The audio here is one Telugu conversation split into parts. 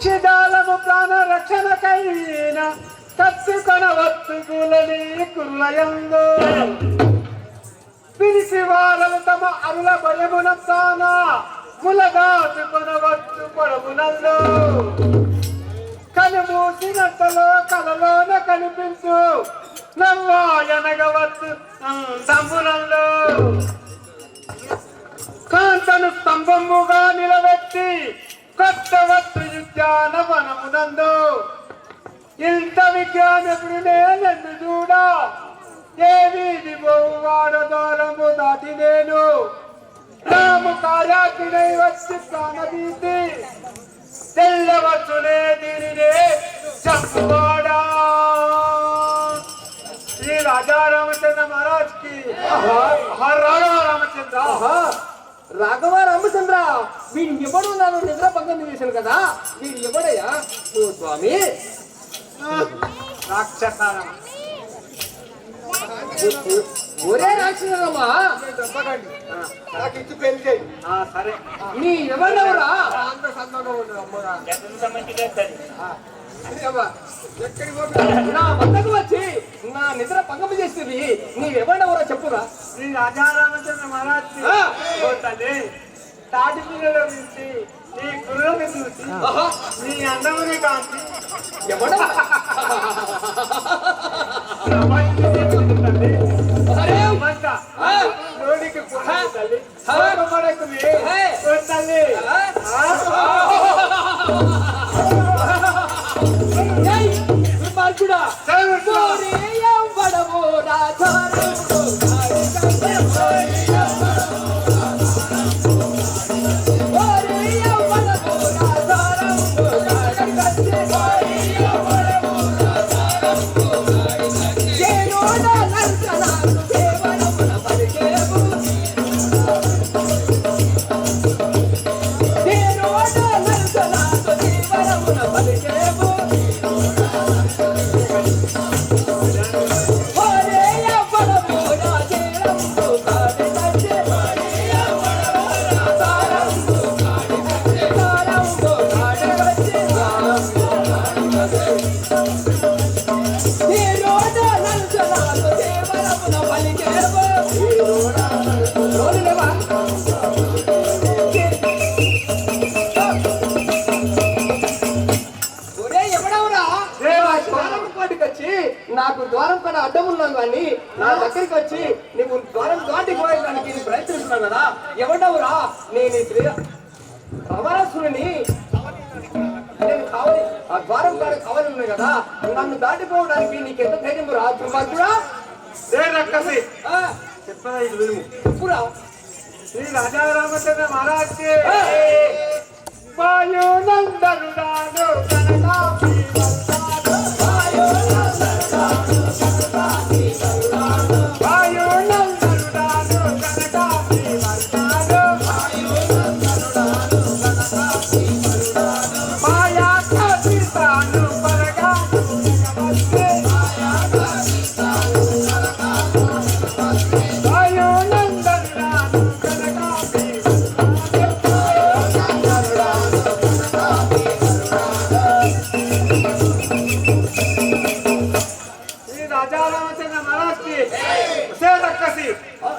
పక్షిజాలము ప్రాణ రక్షణకైన కత్తుకొనవచ్చు గులని కుర్లయందు పిలిచి వారలు తమ అరుల భయమున ప్రాణ ములగాచుకొనవచ్చు పొడమునందు కనుమూసినట్టలో కలలోన కనిపించు నవ్వాయనగవచ్చు స్తంభునంలో కాంతను స్తంభముగా నిలబెట్టి కొత్తవచ్చు ఉద్యానవనమునందు ఇంత విజ్ఞానపుడు నేనెందు చూడా ఏ వీధి పోవాడ దూరము దాటి నేను రాము కార్యాకినై వచ్చి ప్రాణభీతి తెల్లవచ్చులే దీనినే చంపువాడా. శ్రీ రాజా రామచంద్ర మహారాజ్ కి రాఘవ రామచంద్ర. రాఘవ రామచంద్ర వీడు ఎవడు నన్ను నిద్ర భంగం చేశాను కదా, వీడు ఎవడయ్యా? ఓ స్వామి రాక్షసారం. ఒరే రాక్షసమ్మా నాకు ఇచ్చి పెళ్లి చేయి. సరే నీ ఎవరెవరా? అంత సందంగా ఉండదు అమ్మగా. నా వద్దకు వచ్చి నా నిద్ర భంగం చేస్తుంది. నీవెవడెవరో చెప్పురా. శ్రీ రాజా రామచంద్ర మహారాజ్ తల్లి తాటి పిల్లల నుంచి నీ గురువుని చూసి నీ అందముని కాంతి ఎవడ లోనికి తల్లి పడకు తల్లి. మార్చుడా నాకు ద్వారం పైన అడ్డం ఉన్నాను కానీ నా దగ్గరికి వచ్చి నీకు ద్వారం దాటికి పోయడానికి ప్రయత్నిస్తున్నాను కదా. ఎవడవురా? నేను శ్రీ రమణాసురుని నేను కావాలి, ఆ ద్వారం కాడ కావాలి ఉన్నాయి కదా. నన్ను దాటిపోవడానికి నీకెంత ధైర్యం రా? దుర్మార్గుడా చెప్పరా ఇది విలుము. చెప్పురా. శ్రీ రాజా రామచంద్ర మహారాజ్ వాయునందనుడాను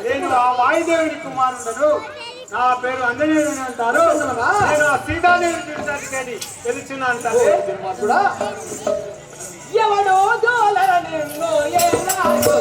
నేను ఆ వాయుదేవుని కుమారుడు. నా పేరు అంజనేయుడు అంటారు. నేను ఆ సీతాదేవి చూడటానికి తెలుసున్నాను. ఎవడో దోలర నిన్ను ఏనాడు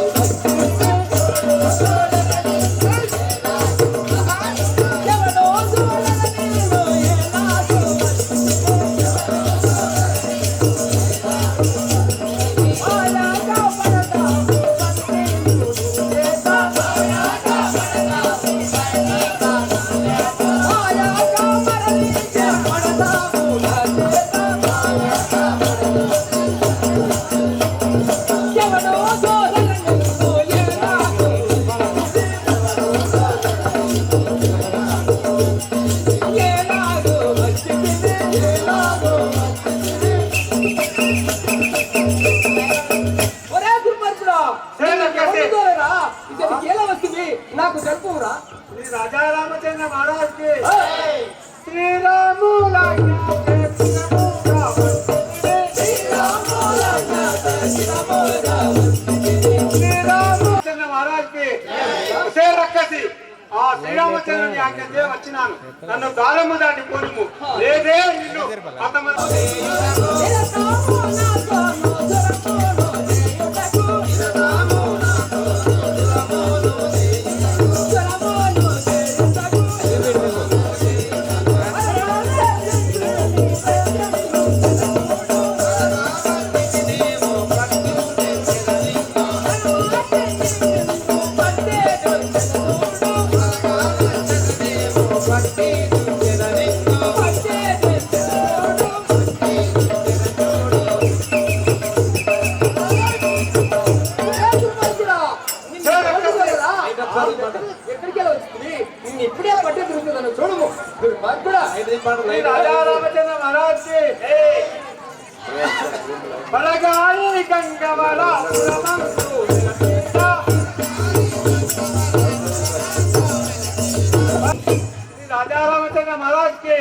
నాకు తెలుపురా. శ్రీ రాజా రామచంద్ర మహారాజ్ శ్రీరాముల రాజారామచంద్రుని ఆజ్ఞతే వచ్చినాను. నన్ను ద్వారము దాటి పోనుము, లేదే నిన్ను ఇప్పుడే పట్టే తిరుగుతున్నాను చూడము. రాజారామచంద్ర మహారాజ్ బలగాయి గంగవల రాజారామచంద్ర మహారాజ్ కి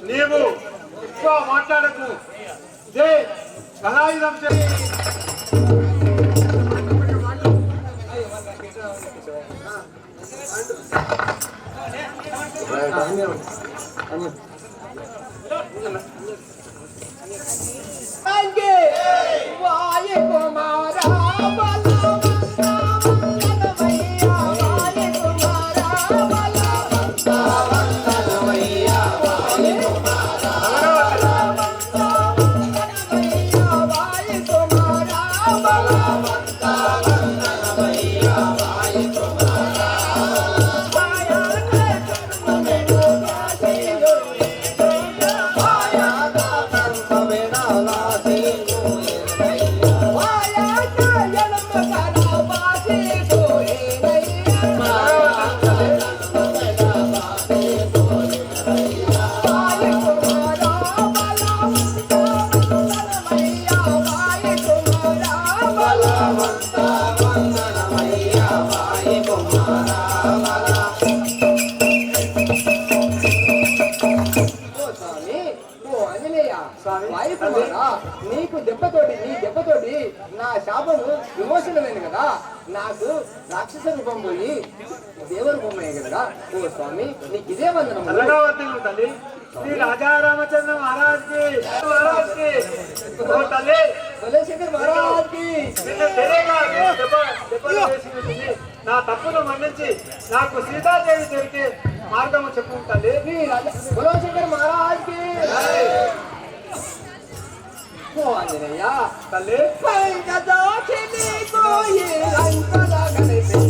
నీవు ఎక్కువ మాట్లాడకు. నీకు దెబ్బతోటి నీ దెబ్బతోటి నా శాపము విమోచనమైంది కదా. నాకు రాక్షస రూపం పోయి దేవ రూపం అయ్యే కదా. ఓ స్వామి నీకు ఇదే వందనం తల్లి. శ్రీ రాజారామచంద్ర మహారాజ్ కి తల్లి కులశేఖర్ మహారాజ్ కి నా తప్పును మన్నించి నాకు సీతాదేవి దొరికే మార్గము చెప్పు తల్లి. కులశేఖర్ మహారాజ్ కి ఆంజనేయ తల్లి పంచదాక్షిణి కోయి లంకల గణపతి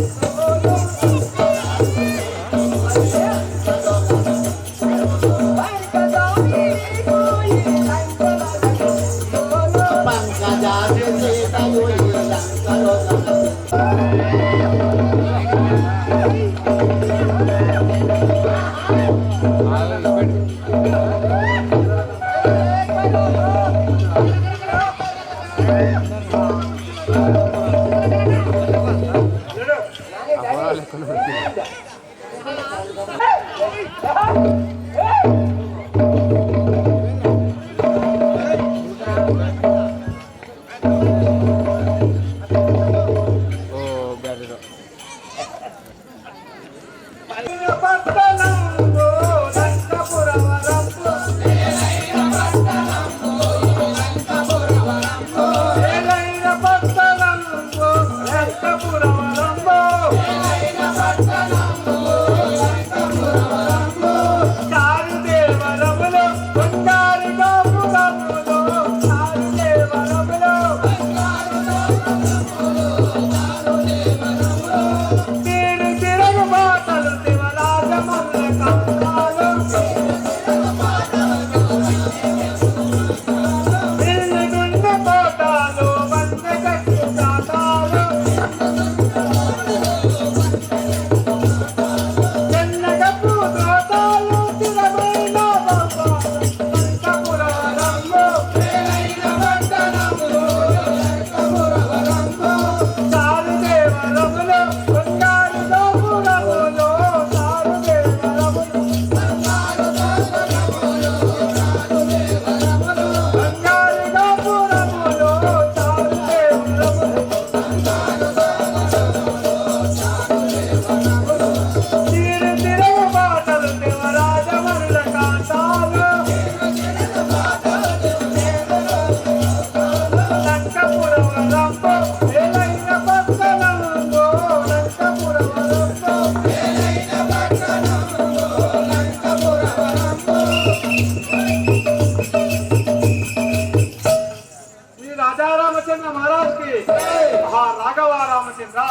రామచంద్ర,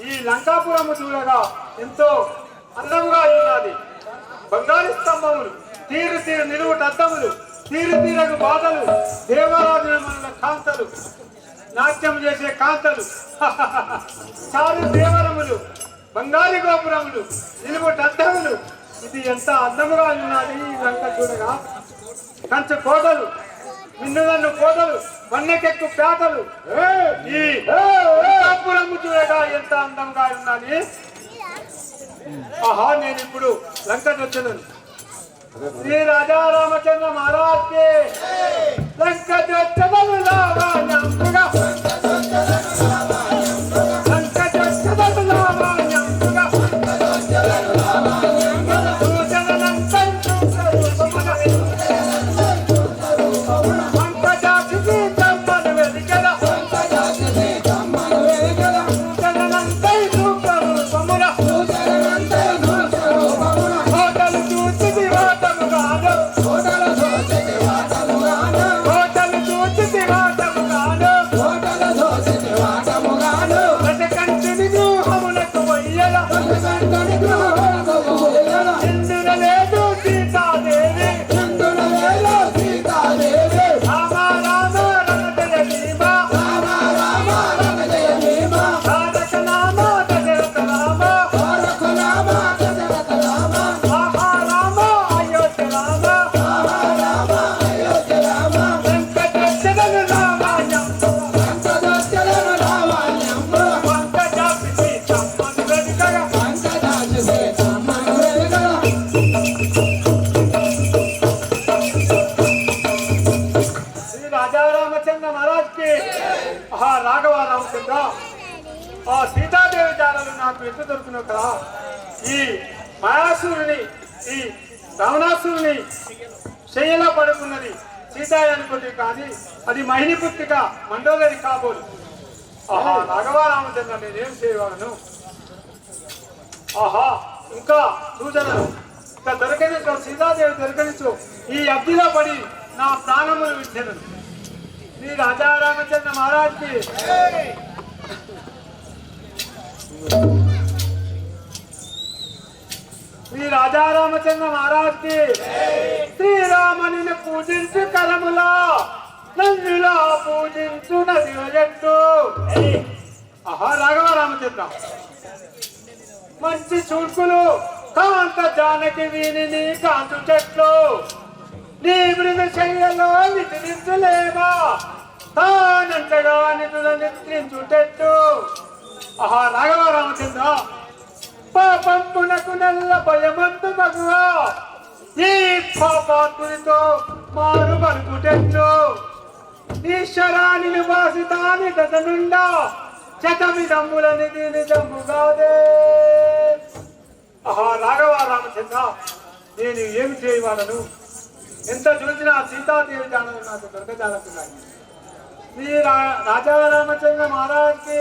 ఈ లంకాపురము చూడగా ఎంతో అందంగా ఉన్నది. బంగారు స్తంభములు, తీరు తీరు నిలువుట అద్దములు, తీరు తీరగు బాధలు, దేవారాధనముల కాంతలు, నాట్యం చేసే కాంతలు, చారు దేవరములు, బంగారు గోపురములు, నిలువుట అద్దములు. ఇది ఎంత అందముగా ఉన్నది ఈ లంక చూడగా. కంచ కోటలు, మిన్నుదన్ను కోటలు, వన్నెకెక్కు పేటలు, ఈ లంకాపురము చూడగా ఎంత అందంగా ఉన్నది. ఆహా, నేను ఇప్పుడు లంక వచ్చాను. శ్రీ రాజా రామచంద్ర మహారాజ్ కి లంక వచ్చదలు లావాణ్యముగా, లంక వచ్చదలు లావాణ్యముగా, ఆ సీతాదేవి జాడలు నాకు ఎంత దొరుకును కదా. ఈ మాయాసురుని, ఈ రావణాసురుని శయ్యలో పడుకున్నది సీతా అనుకుంది, కానీ అది మహిళ పుత్రిక మండోదరి కాబోలు. ఆహా, రాఘవ రామచంద్ర, నేనేం చేయగలను? ఆహా, ఇంకా సూచనలు ఇంకా దొరకనిచ్చు, సీతాదేవి దొరకనిచ్చు. ఈ అగ్నిలో పడి నా ప్రాణములు విడిచెను. శ్రీ రాజా రామచంద్ర మహారాజ్ కి శ్రీ రాజా రామచంద్ర మహారాజ్ కి శ్రీరాముని పూజించు కరములా, నందులా పూజించు నది జట్టు. ఆహా, రాఘవ రామచంద్ర, మంచి చూర్పులు కాంత జానకి వీని కాంతు చెట్లు, నీ మృగ శైలలో నిద్రించలేమా తానంతగా నిద్రించుటెట్టు. ఆహా రాఘవ రామచంద్ర, పాపంపునకు నెల్ల భయమంతు మగువా ఈ పాపాత్మునితో మారు మరుగుటెట్టు. ఈశ్వరాని నివాసితాని దశనుండా శతవిధములని నిజముగాదే. ఆహా రాఘవ రామచంద్ర, నేను ఏమి చేయవాలను? ఎంత చూసినా సీతాదేవి జానలు నాకు దొరకజాలకున్నాయి. శ్రీ రాజా రామచంద్ర మహారాజ్కి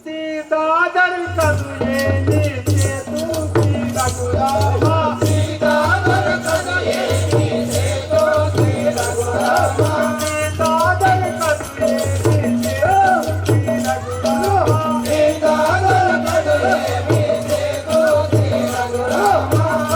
సీతా దొరకదు ఏమి చేతు శ్రీరఘురామ. సీతా దొరకదు ఏమి చేతు శ్రీరఘురామ. సీతా దొరకదు ఏమి చేతు శ్రీరఘురామ. సీతా దొరకదు ఏమి చేతు శ్రీరఘురామ.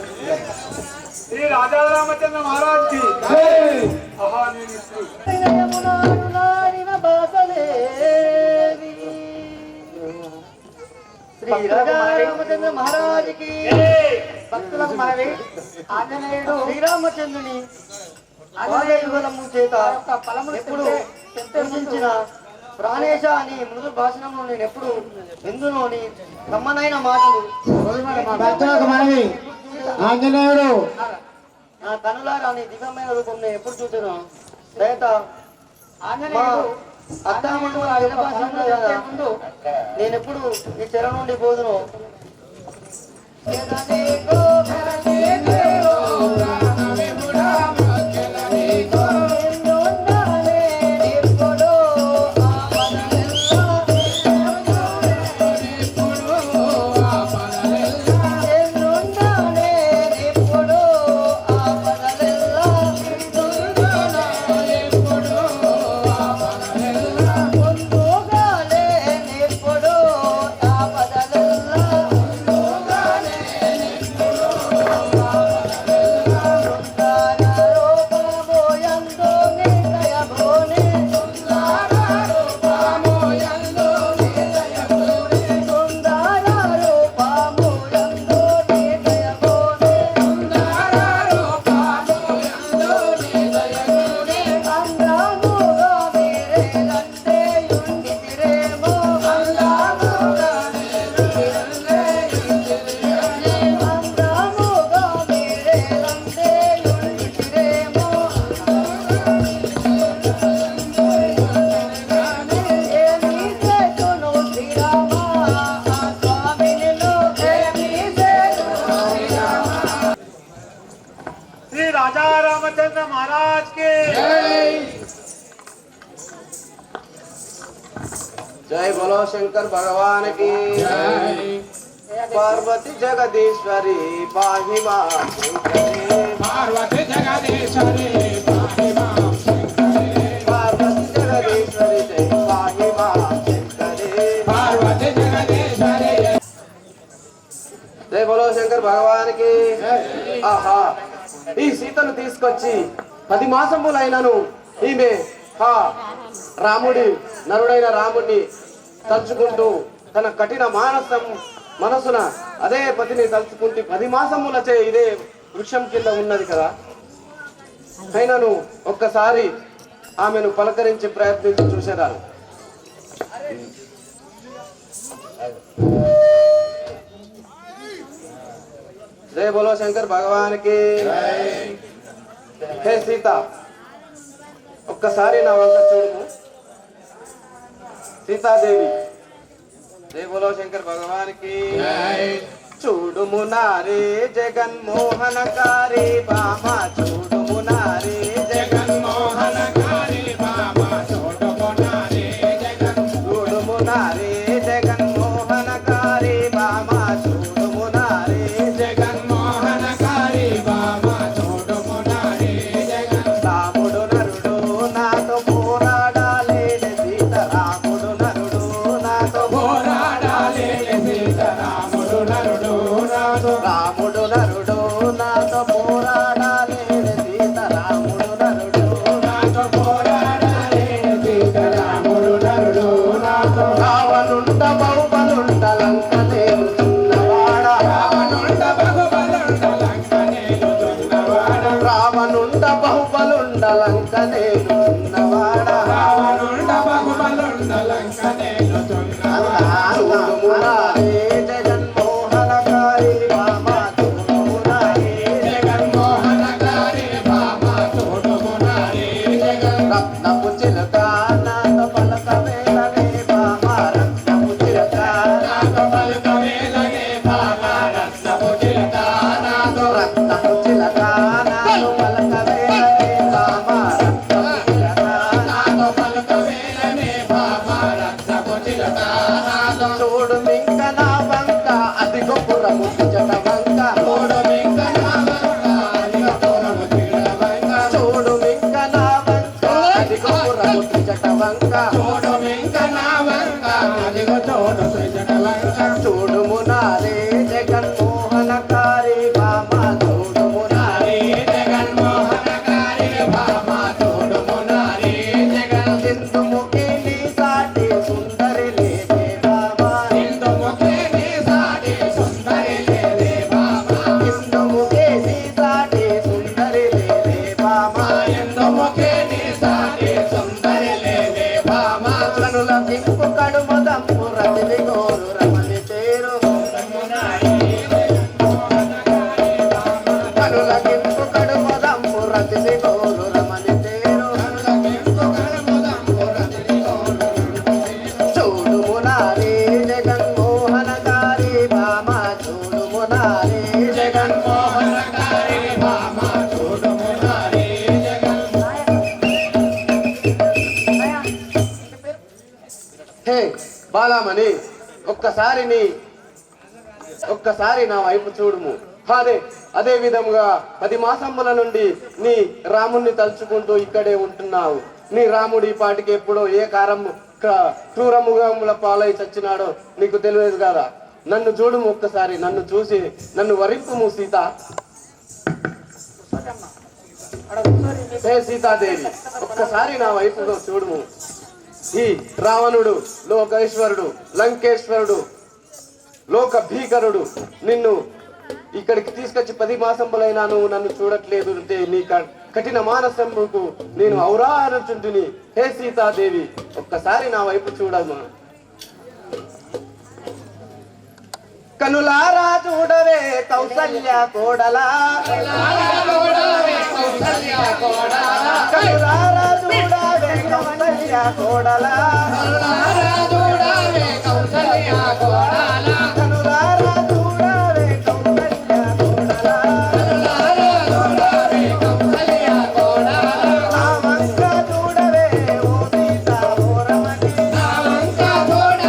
श्री राजा रामचंद्र महाराज की श्री राजा रामचंद्र महाराज की భక్తులకు మనవి ఆంజనేయుడు శ్రీరామచంద్రుని ఆంజనేయులము చేత ఎప్పుడు పూజించిన ప్రాణేశ అని మృదు భాషణంలో నేను ఎప్పుడు విందులోని కమ్మనైన మాటలు మనవి ఆంజనేయుడు నా కనులారా నీ దివ్యమైన రూపం నేను ఎప్పుడు చూసాను దయత ఆంజనేయుడు అర్థముందు నా ముందు నేను ఎప్పుడు ఈ చెర నుండి పోదును जय बोलो शंकर भगवान की पार्वती जगदीश्वरी पाहि मां शंकरी पार्वती जगदीश्वरी पाहि मां शंकरी पार्वती जगदीश्वरी जय पाहि मां शंकरी पार्वती जगदीश्वरी जय बोलो शंकर भगवान की ఆహా ఈ సీతను తీసుకొచ్చి 10 మాసములైనను ఈమె రాముడి నరుడైన రాముడిని తలుచుకుంటూ తన కఠిన మనసున అదే పతిని తలుచుకుంటూ 10 మాసములచే ఇదే వృక్షం కింద ఉన్నది కదా. అయినను ఒక్కసారి ఆమెను పలకరించి ప్రయత్నించి చూసేదాను. जय बोलो शंकर भगवान की हे సీత ఒక్కసారి నా వంక చూడుము సీతాదేవి. జై బోలో శంకర్ భగవాన్ కి చూడుము నారే జగన్మోహనకారి బామా చూడుము నారే జగన్మోహనకారి బామా చూడుము నారే చూడుము నారే జగన్మోహనకారి బామా చూడుము నారే జగన్మోహనకారి బామా చూడుము నారే రాముడు నరుడు నాతో పోరాడాలేని సీత రాముడు నరుడు నాతో పోరాడాలేని సీత రాముడు నరుడు నాతో రాముడు నరుడు నాతో పోరాడాలేని సీత రాముడు నరుడు నాతో పోరాడాలేని సీత రాముడు నరుడు నాతో రావణుండ బహుబలుండ లంక నేలుచున్నవాడ రావణుండ బహుబలుండ లంక నేలుచున్నవాడ రావణుండ బహుబలుండ లంక నేలుచున్నవాడ రావణుండ బహుబలుండ లంక నేలుచున్నవాడ చూడుమునారే జగన్మోహనకారి బామా చూడుమునారే జగన్మోహనకారి బామా చూడుము నారే రత్నపు చిలక నాతో పలకవేలనే బామా రత్నపు చిలక నాతో పలుకవేలనే బామా రత్నపు చిలక నాతో రత్నపు చిలక నాతో పలకవేలనే బామా రత్నపు చిలక నాతో పలుకవేలనే బామా రత్నపు చిలక నాతో చూడు మింక నా వంక అదిగో పురము జట వంక చూడు మింక నా వంక అదిగో పురము చిగడ వంక చూడు మింక నా వంక అదిగో పురము జట వంక చూడు మింక నా వంక అదిగో చూడు సృజట వంక చూడుమునారే జగన్మోహనకారి బామా చూడుమునారే జగన్మోహనకారి బామా చూడుము నారే జగన్ సింధుముఖి నీ సాటి సుందరి లేదే బామా ఇందుముఖే నీ సాటి సుందరి లేదే బామా సింధుముఖి నీ సాటి సుందరి లేదే బామా ఇందుముఖే నీ సాటి సుందరి లేదే బామా కనుల దింపు కడుమదమ్ము రతిని గోరు రమణి పేరు కనుల దింపు కడుమదమ్ము రతిని గోరు రమణి పేరు చూడుమునారే జగన్మోహనకారి బామా చూడుమునారే జగన్మోహనకారి బామా చూడుము నారే జగన్ హే బాలామణి ఒక్కసారి నా వైపు చూడుము. అదే విధముగా 10 మాసముల నుండి నీ రాముణ్ణి తలుచుకుంటూ ఇక్కడే ఉంటున్నావు. నీ రాముడు ఈ పాటికి ఎప్పుడో ఏ క్రూరముగముల పాలై చచ్చినాడో నీకు తెలియదు కదా. నన్ను చూడుము ఒక్కసారి, నన్ను చూసి నన్ను వరింపుము సీత. హే సీతాదేవి ఒక్కసారి నా వైపుగా చూడుము. ఈ రావణుడు లోకేశ్వరుడు లంకేశ్వరుడు లోక భీకరుడు నిన్ను ఇక్కడికి తీసుకొచ్చి 10 మాసములైనా నువ్వు నన్ను చూడట్లేదు అంటే నీ కఠిన మానసముకు నేను ఔరాచుంటుని. హే సీతాదేవి ఒక్కసారి నా వైపు చూడము. కనులారా చూడవే కౌసల్య కోడలా కనులారా చూడవే కౌసల్య కోడలా కనులారా చూడవే కౌసల్య కోడలా నా వంక చూడవే ఓ సీత ఓ రమణి నా వంక చూడవే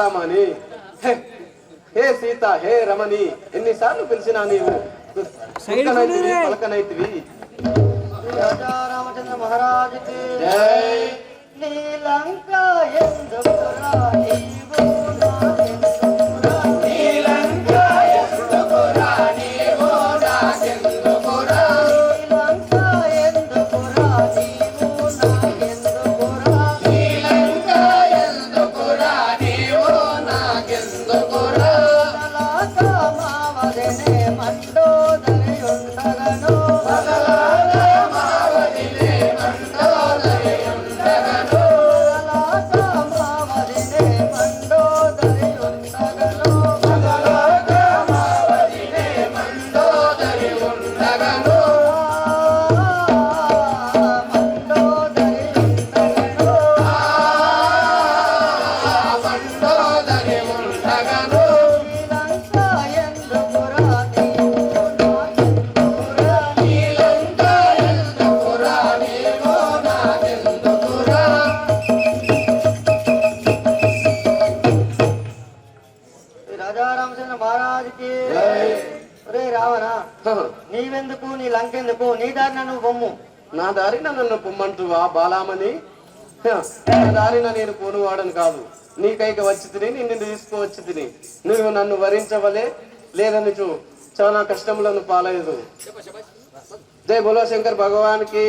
బాలామణి హే సీత హే రమణి ఎన్నిసార్లు పిలిచినా నీవు పలకనైతివి పలకనైతివి. రాజా రామచంద్ర మహారాజుకి జై. నీలంక ఎందుకురా నీవు నాకెందుకురా? నీలంక ఎందుకురా నీవు నాకెందుకురా? నీలంక ఎందుకురా నీవు నాకెందుకురా? నీలంక ఎందుకురా నీవు నాకెందుకురా? బదలాక మావదెనే మండోదరి ఉండగను. బదలాక మావదినే మండోదరి ఉండగను. బదలాక మావదినే మండోదరి ఉండగను. బదలాక మావదినే మండోదరి ఉండగను. మండోదరి ఉండగను. మండోదరి ఉండగను. నీలంక ఎందుకురా నీవు నాకెందుకురా? నీలంక ఎందుకురా నీవు నాకెందుకురా? రాజా రామచంద్ర మహారాజుకి రే రావణ, నీవెందుకు నీ లంకెందుకు? నీ దారిన నువ్వు బొమ్ము. నా దారిన నన్ను పొమ్మంటువా బాలామణి? నా దారిన నేను పోనువాడను కాదు. నీ కైకి వచ్చి తిని నిన్ను తీసుకువచ్చి తిని నువ్వు నన్ను వరించవలే లేదని చాలా కష్టములను పాలయదు. జై బోలో శంకర్ భగవాన్ కి.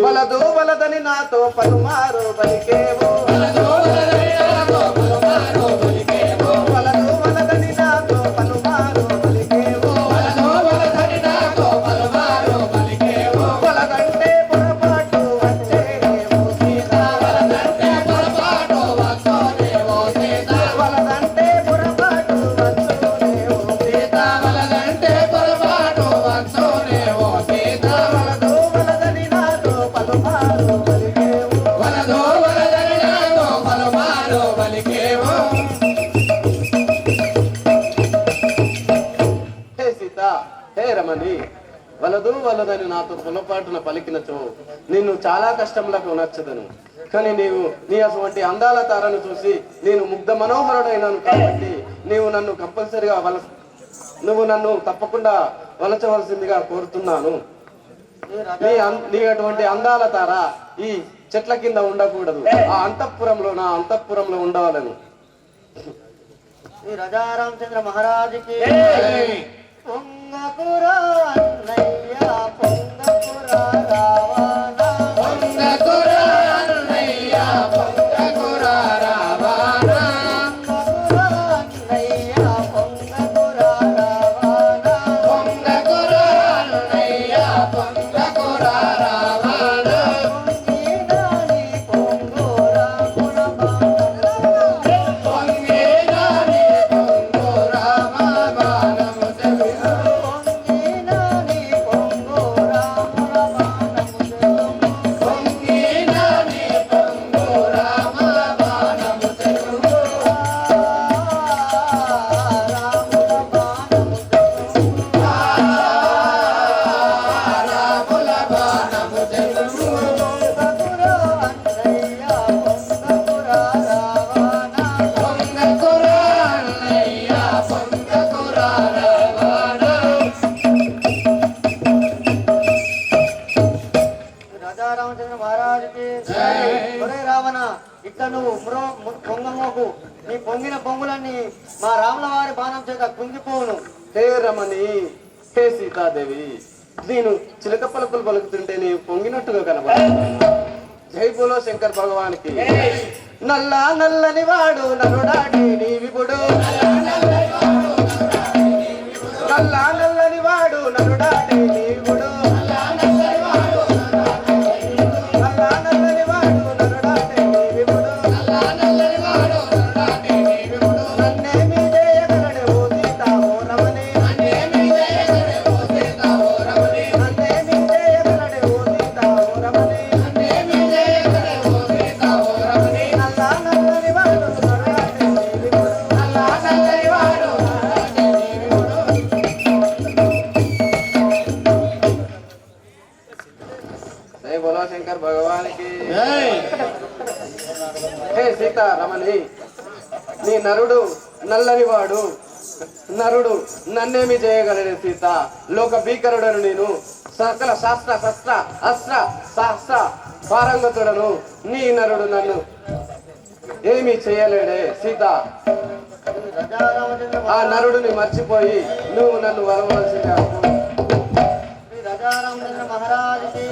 వలదు వలదని నాతో పలుమారు పలికేవు. వలదు వలదని నాతో పలుమారు పలికేవు. వలదు వలదని నాతో పలుమారు పలికేవు. వలదు వలదని నాతో పలుమారు పలికేవు. వలదంటే పొరపాటు వచ్చేదేమో సీత. వలదంటే పొరపాటు వచ్చేదేమో సీత. వలదంటే పొరపాటు వచ్చేదేమో సీత. వలదంటే పొరపాటు వచ్చేదేమో సీత. వలదు వలదని నాతో పలుమారు పలికేవు. వలదు వలదని నాతో పలుమారు పలికేవు. హే సీత హే రమణి, వలదు వలదని నాతో పొలపాటున పలికినచో నిన్ను చాలా కష్టములకు నచ్చదను. కానీ నీ అటువంటి అందాల తారను చూసి నేను ముగ్ధ మనోహరుడైనాను కాబట్టి నువ్వు నన్ను తప్పకుండా వలచవలసిందిగా కోరుతున్నాను. నీ అటువంటి అందాల తార ఈ చెట్ల కింద ఉండకూడదు. నా అంతఃపురంలో ఉండవాలను. శ్రీ రాజా రామచంద్ర మహారాజుకి పొంగపురా అన్నయ్య పొంగపురా రావణ. పొంగపురా అన్నయ్య పొంగపురా రావణ. పొంగపురా అన్నయ్య పొంగపురా రావణ. పొంగపురా అన్నయ్య పొంగపురా రావణ. పొంగినాని పొంగురా పురబాణ. పొంగినాని పొంగురా బాణము చెవిలో. పొంగినాని పొంగురా పురబాణము చెవిలో. పొంగినాని పొంగురా బాణము చెవిలో. రాముల బాణము చెవిలో. రాముల బాణము చెవిలో. పొంగపురా అన్నయ్య పొంగపురా రావణ. పొంగపురా అన్నయ్య పొంగపురా రావణ. రాజా రామచంద్ర మహారాజుకి ఒరే రావణ, ఇట్లా నువ్వు పొంగమోకు. నీ పొంగిన పొంగులన్నీ మా రాముల వారి బాణం చేత కుంగిపోవును. హే రమణి హే సీతాదేవి, నేను చిలక పలుకులు పలుకుతుంటే నీ పొంగినట్టుగా కనబడుతున్నాను. జై బోలో శంకర్ భగవాన్ కి. నల్ల నల్లని వాడు నరుడాడి నీ విపుడు. నల్ల నల్లని వాడు నరుడాడి నీ విపుడు. నల్ల నల్లని వాడు నరుడాడి నీ విపుడు. నన్నేమి చేయగలడు ఓ సీత ఓ రమణి. నన్నేమి చేయగలడు ఓ సీత ఓ రమణి. నల్ల నల్లని వాడు నరుడాడి నీ విపుడు. జై బోలో శంకర్ భగవాన్ కి. హే సీత రమణి, నీ నరుడు నల్లనివాడు, నరుడు నన్నేమి చేయగలడు సీత? లోక భీకరుడను నేను, సకల శాస్త్ర శస్త్ర అస్త్ర సహస్ర పారంగతుడను. నీ నరుడు నన్ను ఏమీ చేయలేడే సీత. ఆ నరుడిని మర్చిపోయి నువ్వు నన్ను వరవలసిందే. రాజారామచంద్ర మహారాజుకి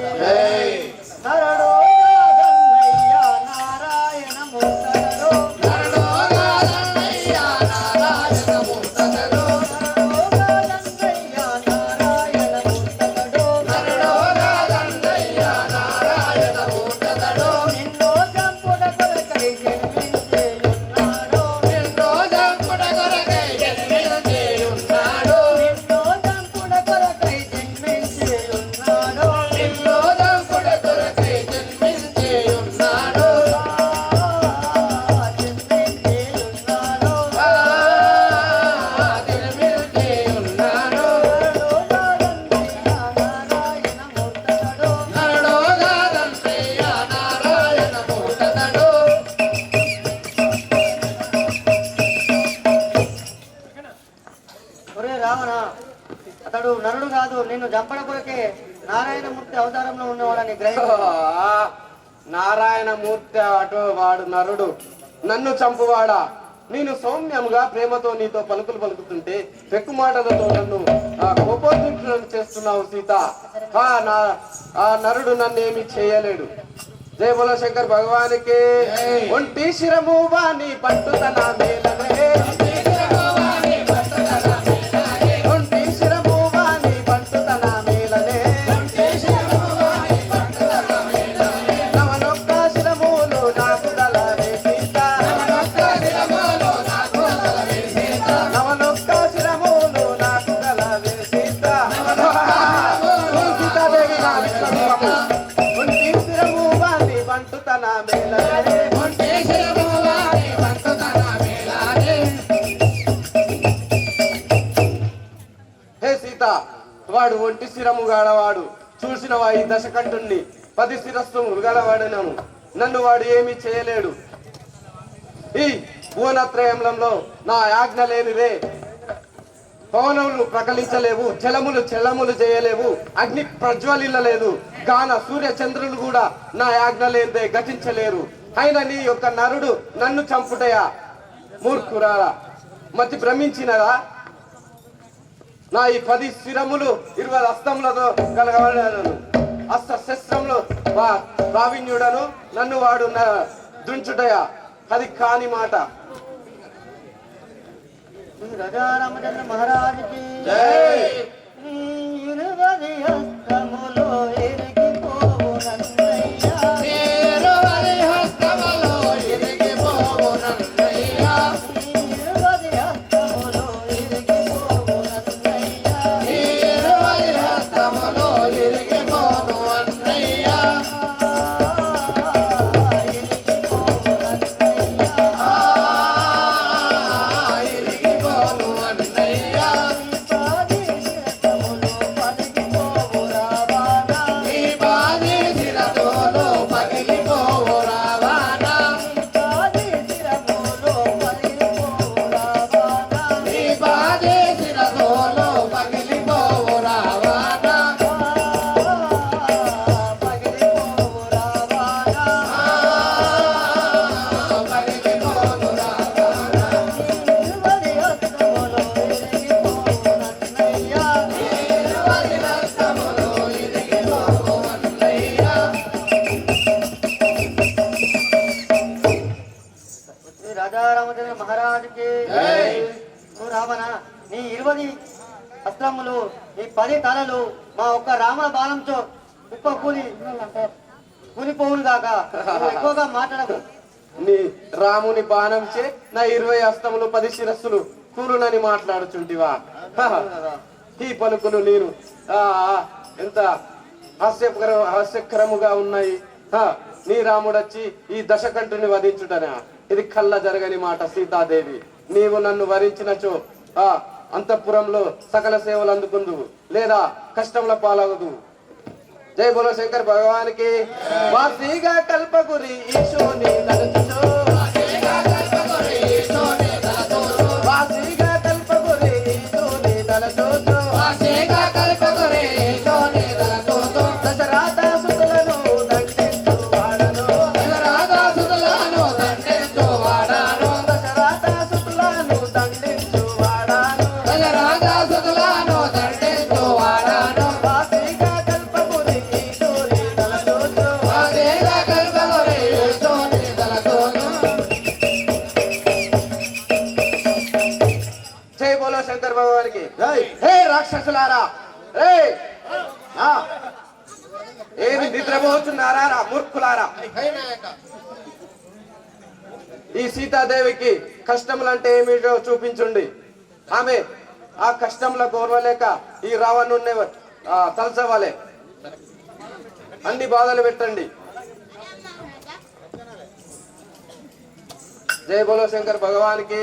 అతడు నరుడు కాదు, నిన్ను చంపడ కొరకే నారాయణమూర్తి అవతారంలో ఉన్నవాడని నారాయణమూర్తి అటు వాడు నరుడు, నన్ను చంపువాడా? నేను సౌమ్యముగా ప్రేమతో నీతో పలుకులు పలుకుతుంటే పెక్కు మాటలతో నన్ను కోపోద్రిక్తులను చేస్తున్నావు సీత. ఆ నరుడు నన్ను ఏమి చేయలేడు. జయ బోలో శంకర్ భగవానికి. ఒంటి శిరము వాణి పట్టుతన మేలనే, వాడు ఒంటి శిరము గాడవాడు. చూసినవా ఈ దశకంఠుణ్ణి? 10 శిరస్సులు గలవాడినను, నన్ను వాడు ఏమీ చేయలేడు. ఈ భువనత్రయంలో నా ఆజ్ఞ లేనిదే పవనములు ప్రకలించలేవు, జలములు చెల్లములు చేయలేవు, అగ్ని ప్రజ్వలిల్లలేదు, గాన సూర్య చంద్రులు కూడా నా ఆజ్ఞ లేనిదే ఘటించలేరు. అయినా నీ యొక్క నరుడు నన్ను చంపుటయా? మూర్ఖురాలా, మతి భ్రమించినదా? నా ఈ 10 శిరములు 20 అస్తములతో కలగబడినను, అస్త్ర శస్త్రములు ప్రావీణ్యుడను, నన్ను వాడు దుంచుటయా? అది కాని మాట. రాజారామచంద్ర మహారాజుకి రాజారామచంద్ర మహారాజుకి. రావణ, నీ 20 అస్త్రములు, నీ 10 తలలు మా ఒక్క రామ బాణంతో కుప్ప కూలిపోవును గాక. ఎక్కువగా మాట్లాడకు. నీ రాముని బాణంచే నా 20 అస్తములు 10 శిరస్సులు కూలునని మాట్లాడుచుంటివా? ఈ పలుకులు నేను ఎంత హాస్యకరముగా ఉన్నాయి. నీ రాముడొచ్చి ఈ దశకంఠుని వధించుటనా? ఇది కళ్ళ జరగని మాట సీతాదేవి. నీవు నన్ను వరించినచో అంతఃపురంలో సకల సేవలు అందుకుందువు, లేదా కష్టముల పాలగదు. జై బోలో శంకర్ భగవానికి. వాసిగా కల్పగురి ఈశోని నడుచుచో, వాసిగా కల్పగురి ఈశోని రాక్షసులారా రే ఏమి నిద్రపోతున్నారా రా మూర్ఖులారా ఈ సీతాదేవికి కష్టములంటే ఏమిటో చూపించుండి ఆమె ఆ కష్టములకు ఓర్వలేక ఈ రావణుణ్ణి తలచవాలే అన్ని బాధలు పెట్టండి జై బోలో శంకర్ భగవానికి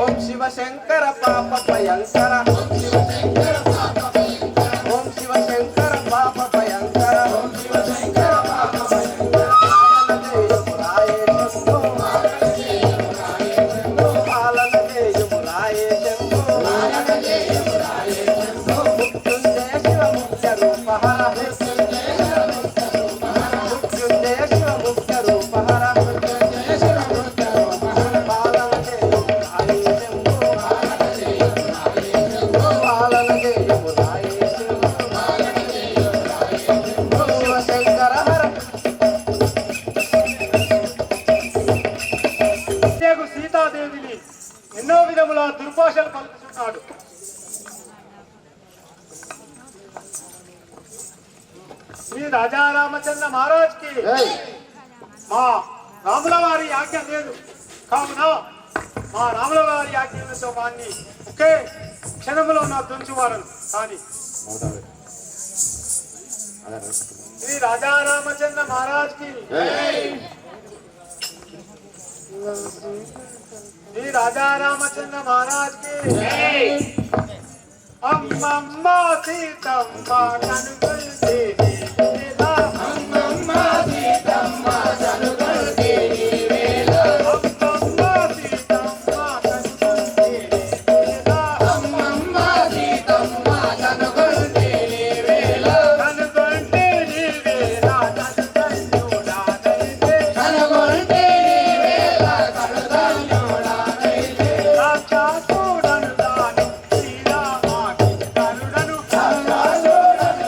ఓం శివ శంకర పాప భయంకర ఓం శివ శంకర పాప భయంకర సీతాదేవిని ఎన్నో విధముల దుర్భాషలు పలుకుతున్నాడు. శ్రీ రాజా రామచంద్ర మహారాజ్ కి మా రాముల వారి ఆజ్ఞ లేదు కావున మా రాముల వారి ఆజ్ఞలతో వాడిని ఒకే క్షణంలో నా తుంచువారను కానీ శ్రీ రాజా రామచంద్ర మహారాజ్ కి శ్రీ రాజా రామచంద్ర మహారాజ్ కి అమ్మమ్మ సీతమ్మ కనుగొల్తే అమ్మమ్మ సీతమ్మ కనుగొల్తే అమ్మమ్మ సీతమ్మ కనుగొల్తే అమ్మమ్మ సీతమ్మ కనుగొల్తే కనుగొల్తే నీవేళ కనుగొల్లుడానైతే కనుగొల్తే నీవేళ కనుగొల్లుడానైతే రాక్షసుడను తాను శ్రీరామాకి కరుడను రాక్షసుడను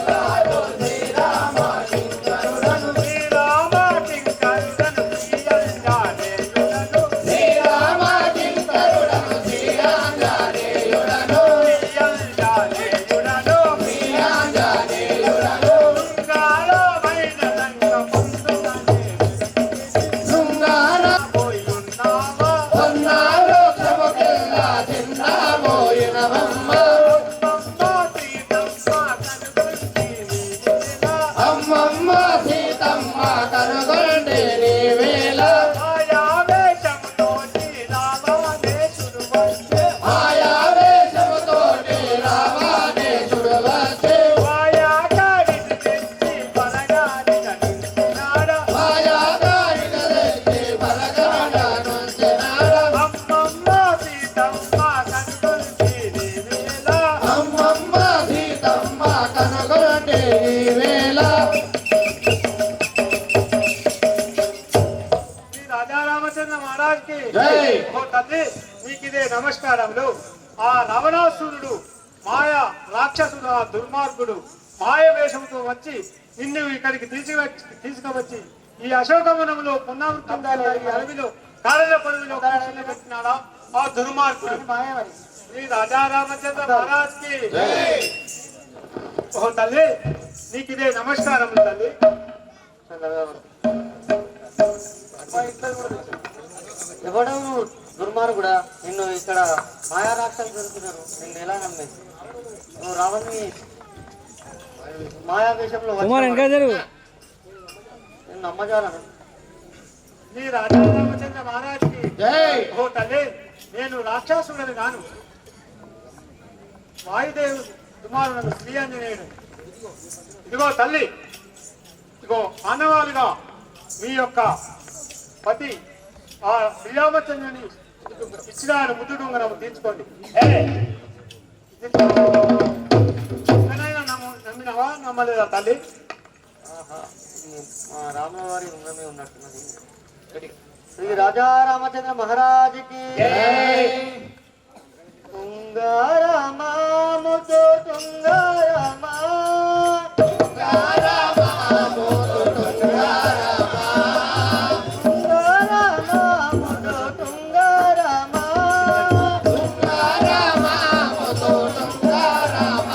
తాను శ్రీరామాకి కరుడను శ్రీరామాకి కరుడను శ్రీరంగానేయుడను శ్రీరామాకి కరుడను శ్రీరంగానేయుడను శ్రీరంగానేయుడను శ్రీరంగానేయుడను శృంగారమైన రంగ పొందుతనే శృంగార పోయున్నావా ఉన్నారో క్షమకెల్లా చిన్నబోయినవమ్మ అమ్మమ్మ సీతమ్మ కనుగొండే నీవేళ మాయావేశముతో రామాదేశుడు వచ్చే మాయావేశముతో రామాదేశుడు వచ్చే మాయాగాడిని తెచ్చి పరగాడిగా నించున్నాడ మాయాగాడిని తెచ్చి పరగాడిగా నించున్నాడ అమ్మమ్మ సీతమ్మ కనుగొండే నీవేళ అమ్మమ్మ సీతమ్మ కనుగొండే నీవేళ శ్రీ రాజా రామచంద్ర మహారాజ్ కి ఓ తల్లి నీకిదే నమస్కారములు. ఆ రావణాసురుడు మాయా రాక్షసుడు ఆ దుర్మార్గుడు మాయ వేషంతో వచ్చి నిన్ను ఇక్కడికి తీసుకువచ్చి ఈ అశోకవనంలో పునరావృతంగా ఈ అడవిలో కారణ పరువులో పెట్టినాడా ఆ దుర్మార్గుడు శ్రీ రాజా రామచంద్ర మహారాజ్ కి ఓ తల్లి నీకిదే నమస్కారములు తల్లి. ఎవడవు దుర్మార్గుడా నిన్ను ఇక్కడ మాయా రాక్షసులు దొరుకుతున్నారు నిన్ను ఎలా నమ్మేది నువ్వు రావణ్ణి మాయా వేషంలో నిన్ను నమ్మజాలను శ్రీ రాజా రామచంద్ర మహారాజ్ కి ఓ తల్లి నేను రాక్షసుడని గాను వాయుదేవు కుమారుడు శ్రీ ఆంజనేయుడు. ఇదిగో తల్లి ఇదిగో మానవాలుగా మీ యొక్క పతి ఆ శ్రీరామచంద్రుని ఇచ్చిన ముద్దుడు తీర్చుకోండి. నమ్మినావా నమ్మలేదా తల్లి? మా రాముల వారి రుణమే ఉన్నట్టున్నది. శ్రీ రాజా రామచంద్ర మహారాజుకి తుంగారామాముతో తుంగారామా తుంగారామాముతో తుంగారామా తుంగారామాముతో తుంగారామా తుంగారామాముతో తుంగారామా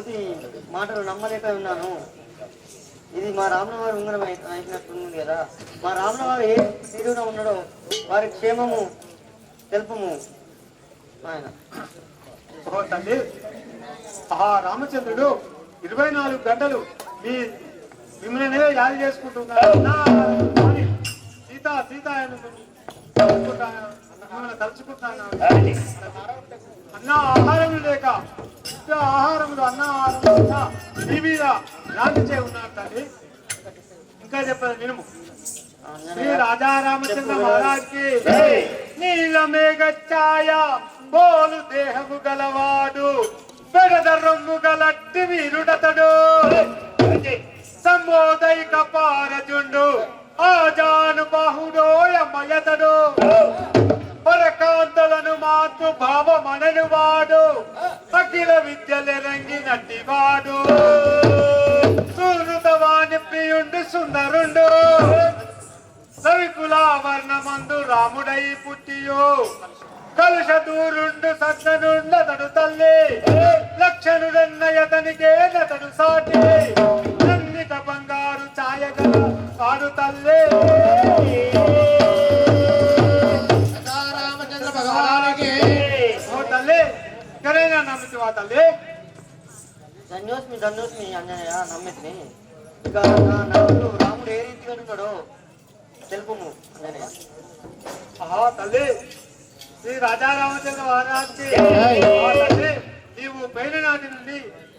కోతి మాటలు నమ్మలేక ఉన్నాను. ఇది మా రాముల వారి ఉంగరం అయినట్టుంది కదా. మా రాముల వారు ఏ తీరున ఉన్నాడో వారి క్షేమము తెలుపము ఆయన. ఓ తల్లి, ఆ రామచంద్రుడు 24 గంటలు మిమ్మల్ని యాది చేసుకుంటున్నాడు. సీత సీత తలుచుకుంటాను. అన్న ఆహారం లేక ఆహారములు అన్న ఆహారం నీ మీద నాటిచే ఉన్నారు తల్లి. ఇంకా చెప్పదు వినుము. శ్రీ రాజా రామచంద్ర మహారాజ్కి నీలమేఘఛాయ బోలు దేహము గలవాడు పెడద రొమ్ము గలట్టి వీరుడతడు సంబోధైక పారజుండు ఆజాను బాహుడో యమయతడు పరకాంతలను మాతృ భావమనను వాడు అఖిల విద్యలెరంగి నట్టివాడు సుహృతవాణి ప్రియుండు సుందరుండు రవికులావర్ణమందు రాముడై పుట్టియో కలుష దూరుండు సజ్జనుండతడు తల్లి లక్షణుడన్నయతనికే నతడు సాటి నన్నిట బంగారు ఛాయగల కాడు తల్లి. రామచంద్ర భగవానికి ఓ తల్లి, ఎక్కడైనా నమ్మితివా తల్లి? ధన్యోస్మి ధన్యోస్మి అంజనేయ, నమ్మితిని. ఇక నా నవ్వులు రాముడు ఏ రీతిగా ఉన్నాడో తెలుపుము అంజనేయ. ఆహా తల్లి, శ్రీ రాజా రామచంద్ర మహారాజ్కి తల్లి, నీవు పైన నాటి నుండి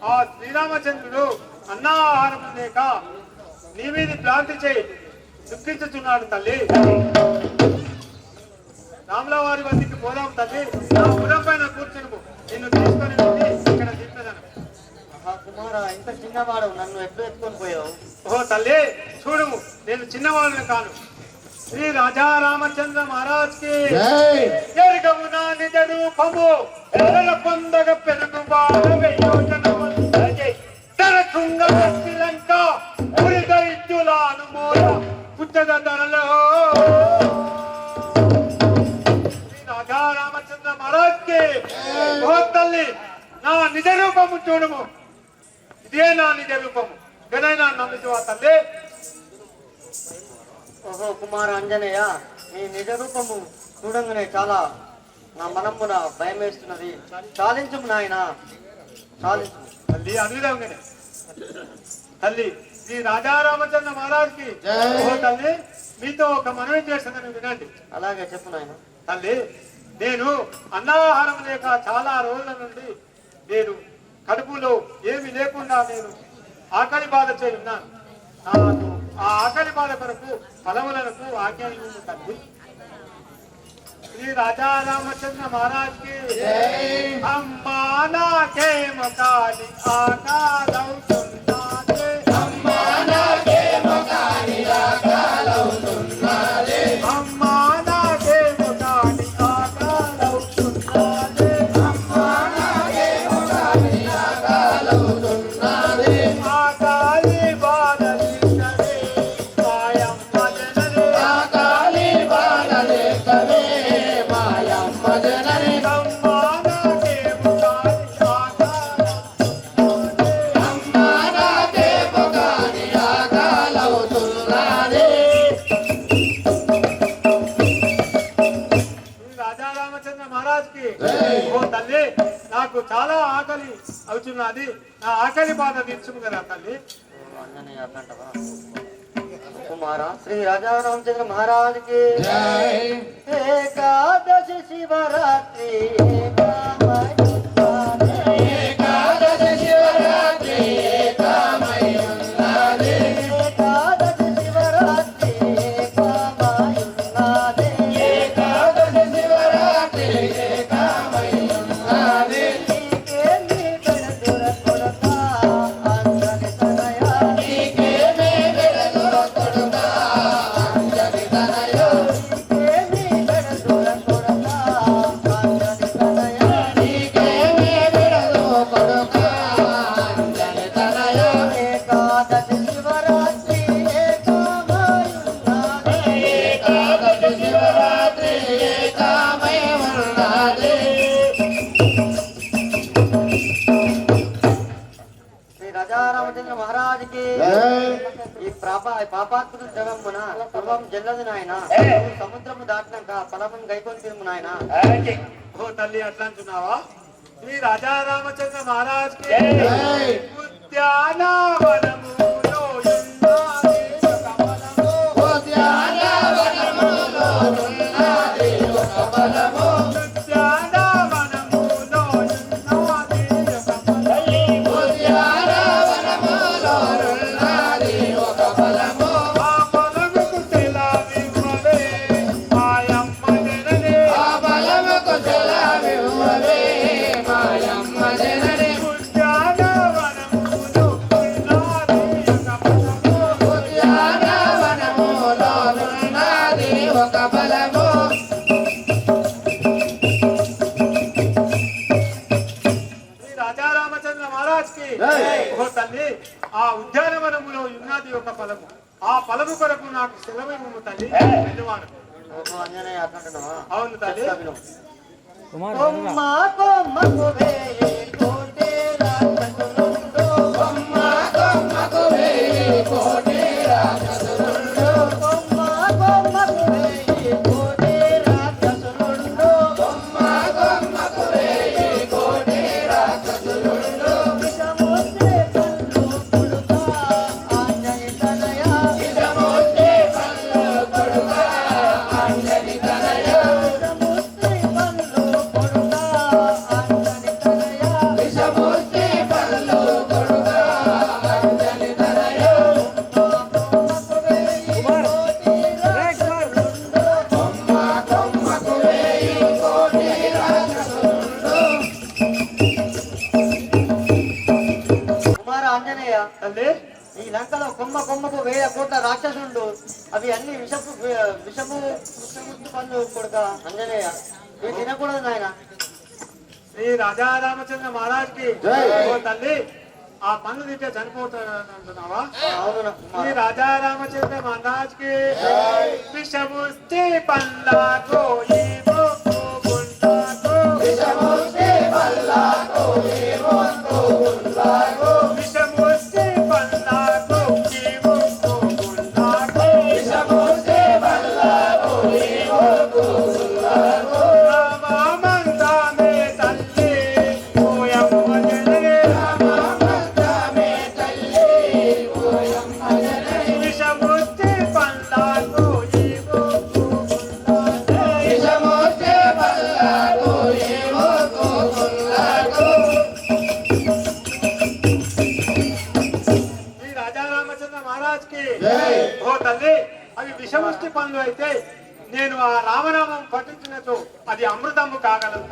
ఆ శ్రీరామచంద్రుడు అన్నాహారం లేక నీ మీద భ్రాంతి చేయి దుఃఖించుచున్నాడు తల్లి. రాముల వారి వద్దకు పోదాం తల్లి. నా పురం పైన కూర్చును నిన్ను తీసుకొని వెళ్ళి ఇక్కడ దింపేదాను. కుమార, ఇంత చిన్నవాడు నన్ను ఎప్పుడు ఎత్తుకొని పోయావు? ఓ తల్లి చూడుము, నేను చిన్నవాడిని కాను. శ్రీ రాజా రామచంద్ర మహారాజ్కి ఎరుగము నా నిజ రూపము పొందగ పెరుగు శ్రీలంక ఉరిదైత్యులాను మోయ పుట్టద ధరలో. శ్రీ రాజా రామచంద్ర మహారాజ్కి ఓ తల్లి, నా నిజ రూపము చూడము. ఇదే నా నిజ రూపము. గనైనా నమ్మితివా తల్లి? ఓహో కుమార అంజనేయ, నీ నిజ రూపము చూడంగానే చాలా నా మనమ్మున భయం వేస్తున్నది. చాలించము నాయన, చాలించు. తల్లి అడుగుదాంగానే తల్లి, శ్రీ రాజా రామచంద్ర మహారాజ్కి ఓ తల్లి, మీతో ఒక మనవి చేస్తుందని వినండి. అలాగే చెప్పు నాయన. తల్లి, నేను అన్నాహారం లేక చాలా రోజుల నుండి నేను కడుపులో ఏమి లేకుండా నేను ఆకలి బాధ చేయి ఉన్నాను. నాకు ఆ ఆకలి బాధ కొరకు ఫలములకు ఆజ్ఞ తల్లి. శ్రీ రాజా రామచంద్ర మహారాజ్కి అమ్మా నాకేమో కాలి ఆకాలవుతున్నదే, అమ్మా నాకేమో కాలి ఆకాలవుతున్నదే, అమ్మా నాకేమో కాలి ఆకాలవుతున్నదే, అమ్మా నాకేమో కాలి ఆకాలవుతున్నదే, ఆకాలి బాధలించదే మాయమ్మ జనరే, ఆకాలి బాధలించదే మాయమ్మ జనరే, అమ్మా నాకేమో కాలి ఆకాలవుతున్నదే, అమ్మా నాకేమో కాలి ఆకాలవుతున్నదే. రాజా రామచంద్ర మహారాజ్కి ఓ తల్లి, నాకు చాలా ఆకలి అవుతున్నది. నా ఆకలి బాధ తీర్చుము కదా తల్లి. అంజనేయ అట్లాంటవా కుమార? శ్రీ రాజా రామచంద్ర మహారాజుకి ఏకాదశి శివరాత్రి ఏకాదశి శివరాత్రి ఏకాదశి శివరాత్రి ఏకామయున్నదే, ఏకాదశి శివరాత్రి ఏకామయున్నదే, నీకేమి బెడదుర కొడక అంజని తనయ, నీకేమి బెడదుర కొడక అంజని తనయ, నీకేమి బెడదుర కొడక అంజని తనయ, నీకేమి బెడదుర కొడక అంజని తనయ, ఏకాదశి శివరాత్రి ఏకామయున్నదే, ఏకాదశి శివరాత్రి ఏకామయున్నదే. రాజా రామచంద్ర మహారాజుకి ఈ పాపాత్మక జగమ్మున పూర్వం జల్లదు నాయన సముద్రము దాటినాక ఫలము గైకొని తిరుము నాయన. ఓ తల్లి అట్లా అంటున్నావా? శ్రీ రాజా రామచంద్ర మహారాజ్ కి ఉద్యానవనములో ఉన్నది ఒక ఫలము. ఉద్యానవనములో ఉన్నది ఒక ఫలము. ఉద్యానవనములో ఉన్నది ఒక ఫలము. ఉద్యానవనములో ఉన్నది ఒక ఫలము. ఆ ఫలముకు సెలవివ్వవే మాయమ్మ జనని. ఆ ఫలముకు సెలవివ్వవే మాయమ్మ జనని. ఉద్యానవనములో ఉన్నది ఒక ఫలము. ఉద్యానవనములో ఉన్నది ఒక ఫలము. శ్రీ రాజా రామచంద్ర మహారాజ్ కి ఓ తల్లి, ఆ ఉద్యానవనములో ఉన్నది ఒక ఫలము. ఆ ఫలము కొరకు నాకు సెలవు తల్లి. వెళ్ళువాడు. ఓహో అంజనేయ అట్లంటున్నావా? అవును తల్లి. కొమ్మ కొమ్మకు వేయి కోటి రాక్షసులుండు. కొమ్మ కొమ్మకు వేయి కోటి రాక్షసులుండు. కొమ్మ కొమ్మకు వేయి కోటి రాక్షసులుండు. కొమ్మ కొమ్మకు వేయి కోటి రాక్షసులుండు. విషమొస్తే కళ్ళు కొడుకా ఆంజని తనయ. విషమొస్తే కళ్ళు కొడుకా ఆంజని తనయ. విషమొస్తే కళ్ళు కొడుకా ఆంజని తనయ. విషమొస్తే కళ్ళు కొడుకా ఆంజని తనయ. కొమ్మకు వేయి కోటి రాక్షసులుండు. కొమ్మ కొమ్మకు వేయి కోటి రాక్షసులుండు. కుమార ఆంజనేయ, తల్లి ఈ లంకలో కొమ్మ కొమ్మకు 1000 కోట్ల రాక్షసుండు. అవి అన్ని విషము పండు కొడుక అంజనేయ. ఇవి తినకూడదు నాయన. శ్రీ రాజా రామచంద్ర మహారాజ్ కి ఓ తల్లి, ఆ పన్ను తింటే చనిపోతానంటున్నావా? అవును శ్రీ రాజా రామచంద్ర మహారాజ్ కి విషముస్తే పల్లాకో ఈ మొక్కు గుండాకో. విషముస్తే పల్లాకో ఈ మొక్కు గుండాకో. విషముస్తే పల్లాకో ఈ మొక్కు గుండాకో. విషముస్తే పల్లాకో ఈ మొక్కు గుండాకో. రామమంతామే తల్లి ఓయమ్మ జనని. రామమంతామే తల్లి ఓయమ్మ జనని. విషముస్తే పల్లాకో ఈ మొక్కు గుండాకో. విషముస్తే పల్లాకో ఈ మొక్కు గుండాకో. శ్రీ రాజా రామచంద్ర మహారాజ్ కి ఓ తల్లి, అవి విషముష్టి పనులు అయితే నేను ఆ రామనామం పఠించినచో అది అమృతము కాగలదు.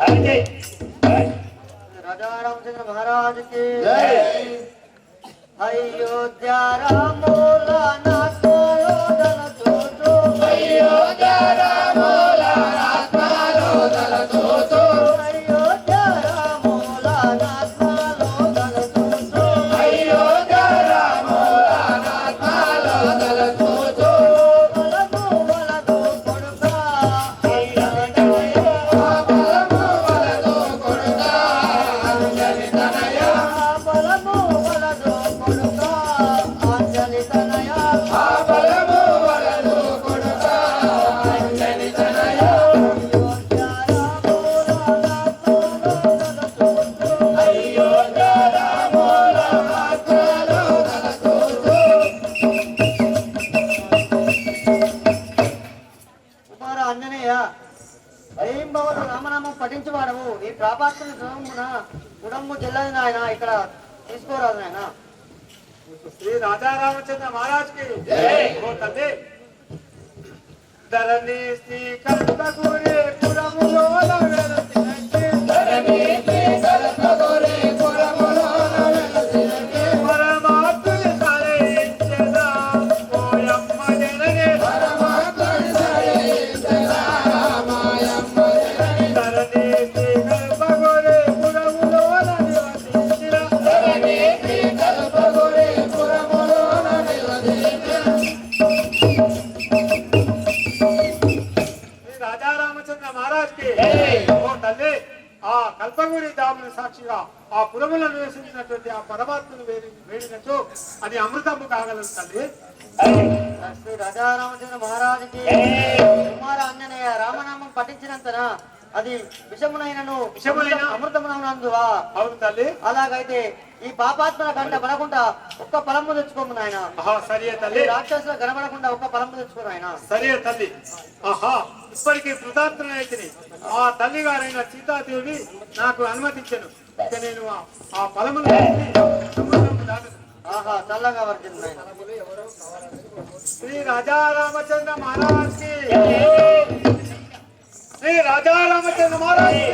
రాజా రామచంద్ర మహారాజుకి అయోధ్య రామోల నాథోదల తోతో. అయోధ్య రామోల నాథోదల తోతో. అయోధ్య రామోల నాథోదల తోతో. అయోధ్య రామోల నాథోదల తోతో. బలము బలదు కొడుకా అంజని తనయ. బలము బలదు కొడుకా అంజని తనయ. బలము బలదు కొడుకా అంజని తనయ. బలము బలదు కొడుకా అంజని తనయ. అయోధ్య రామోల నాథోదల తోతో. అయోధ్య రామోల నాథోదల తోతో. కుమార ఆంజనేయ, ఏం భవను రామనామం పఠించువాడవు. ఈ ప్రాపాత్మ గుడమ్ము జల్లది నాయన. ఇక్కడ తీసుకోరాదు నాయన. శ్రీ రాజా రామచంద్ర మహారాజ్ కి ఓ తల్లి, ధరణి శ్రీ కల్పగురే పురములో వెలసినట్టి. ధరణి శ్రీ కల్పగురే పురములో వెలసినట్టి. పరమాత్ముని సరయించెదా ఓయమ్మ జనని. పరమాత్ముని సరయించెదా మాయమ్మ జనని. ధరణి శ్రీ కల్పగురే పురములో నివసించిన. ధరణి శ్రీ కల్పగురే పురములో నివసించిన. శ్రీ రాజా రామచంద్ర మహారాజ్ కి ఓ తల్లి, ఆ కల్పగుడి సాక్షిగా ఆ పురములను నివసించినటువంటి ఆ పరమాత్మను వేడినచో అది అమృతము కాగలదు తల్లి. శ్రీ రాజారామచంద్ర మహారాజుకి కుమార ఆంజనేయ రామనామం పఠించినంతన అది విషమునైనను అమృతమునందువా? అవును తల్లి. అలాగైతే ఈ పాపాత్మల గంట పడకుండా ఒక్క ఫలము తెచ్చుకోము నాయన. సరే తల్లి. రాక్షసుల గనపడకుండా ఒక్క ఫలము తెచ్చుకోను ఆయన. సరే తల్లి. ఇప్పటికీ కృతార్థులైతిని. ఆ తల్లి గారైన సీతాదేవి నాకు అనుమతించను. ఇక నేను ఆ ఫలమును చల్లగా వర్తింది నాయన. శ్రీ రాజా రామచంద్ర మహారాజ్ కి, శ్రీ రాజా రామచంద్ర మహారాజ్ కి,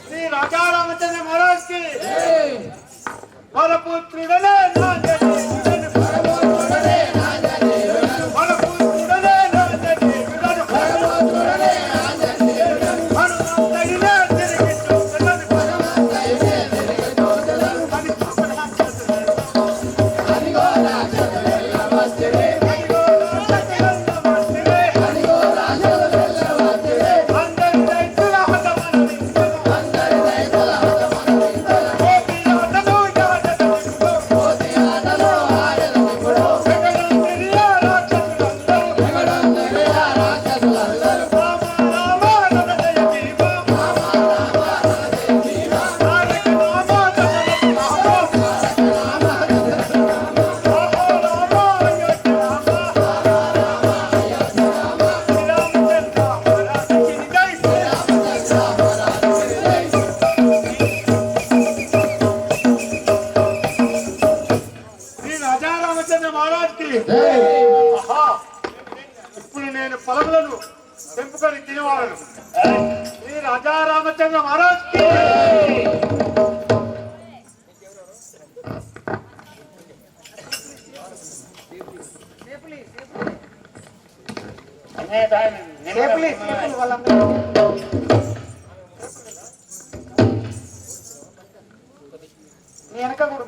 శ్రీ రాజా రామచంద్ర మహారాజ్ కి. వరపుత్రుడనే ఇప్పుడు నేను పొలములను తెంపుకొని తినేవాళ్ళను. శ్రీ రాజా రామచంద్ర మహారాజ్ కి. వెనక కూడా